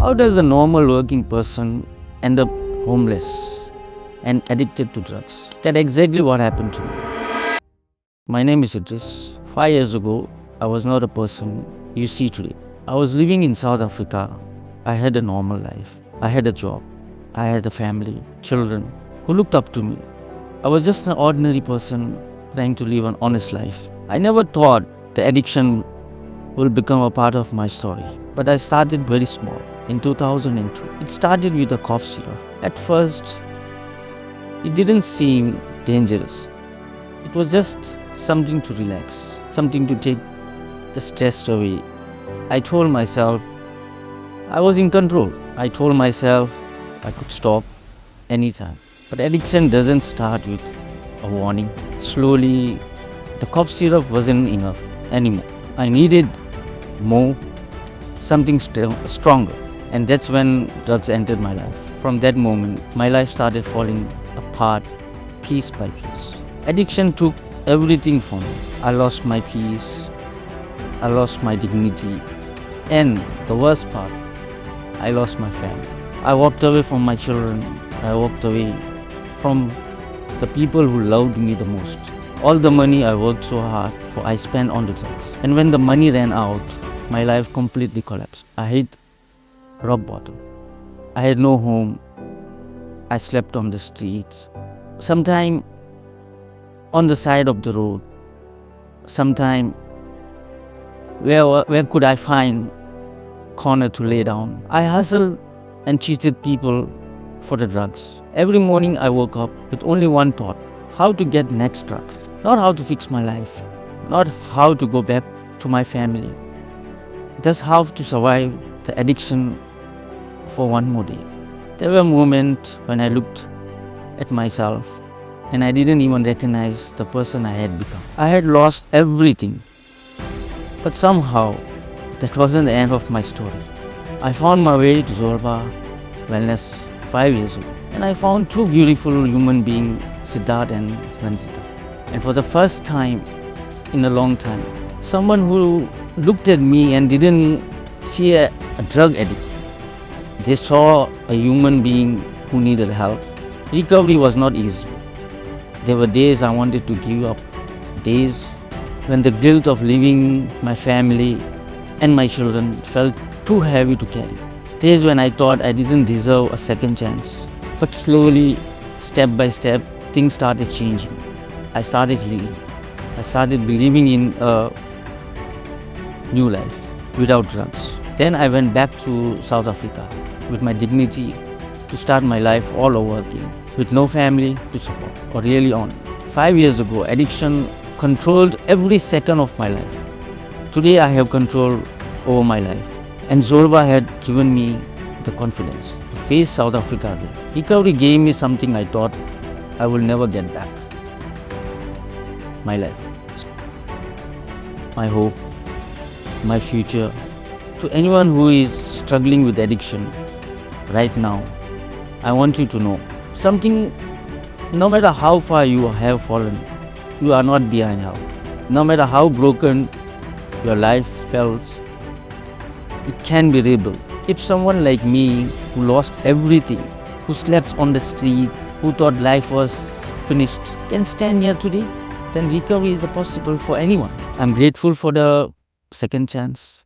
How does a normal working person end up homeless and addicted to drugs? That's exactly what happened to me. My name is Idris. 5 years ago, I was not a person you see today. I was living in South Africa. I had a normal life. I had a job. I had a family, children who looked up to me. I was just an ordinary person trying to live an honest life. I never thought the addiction will become a part of my story. But I started very small. In 2002, it started with a cough syrup. At first, it didn't seem dangerous. It was just something to relax, something to take the stress away. I told myself I was in control. I told myself I could stop anytime. But addiction doesn't start with a warning. Slowly, the cough syrup wasn't enough anymore. I needed more, something stronger. And that's when drugs entered my life. From that moment, my life started falling apart piece by piece. Addiction took everything from me. I lost my peace. I lost my dignity. And the worst part, I lost my family. I walked away from my children. I walked away from the people who loved me the most. All the money I worked so hard for, I spent on the drugs. And when the money ran out, my life completely collapsed. I hit rock bottom. I had no home. I slept on the streets. Sometime on the side of the road. Sometime where could I find corner to lay down? I hustled and cheated people for the drugs. Every morning I woke up with only one thought: how to get next drugs. Not how to fix my life. Not how to go back to my family. Just how to survive the addiction for one more day. There were moments when I looked at myself and I didn't even recognize the person I had become. I had lost everything. But somehow, that wasn't the end of my story. I found my way to Zorba Wellness 5 years ago. And I found two beautiful human beings, Siddharth and Ranjita. And for the first time in a long time, someone who looked at me and didn't see a drug addict. They saw a human being who needed help. Recovery was not easy. There were days I wanted to give up. Days when the guilt of leaving my family and my children felt too heavy to carry. Days when I thought I didn't deserve a second chance. But slowly, step by step, things started changing. I started healing. I started believing in a new life without drugs. Then I went back to South Africa with my dignity to start my life all over again, with no family to support or really on. 5 years ago, addiction controlled every second of my life. Today I have control over my life. And Zorba had given me the confidence to face South Africa again. Recovery gave me something I thought I will never get back. My life, my hope, my future. To anyone who is struggling with addiction right now, I want you to know something. No matter how far you have fallen, you are not behind help. No matter how broken your life feels, it can be rebuilt. If someone like me, who lost everything, who slept on the street, who thought life was finished, can stand here today, then recovery is possible for anyone. I'm grateful for the second chance.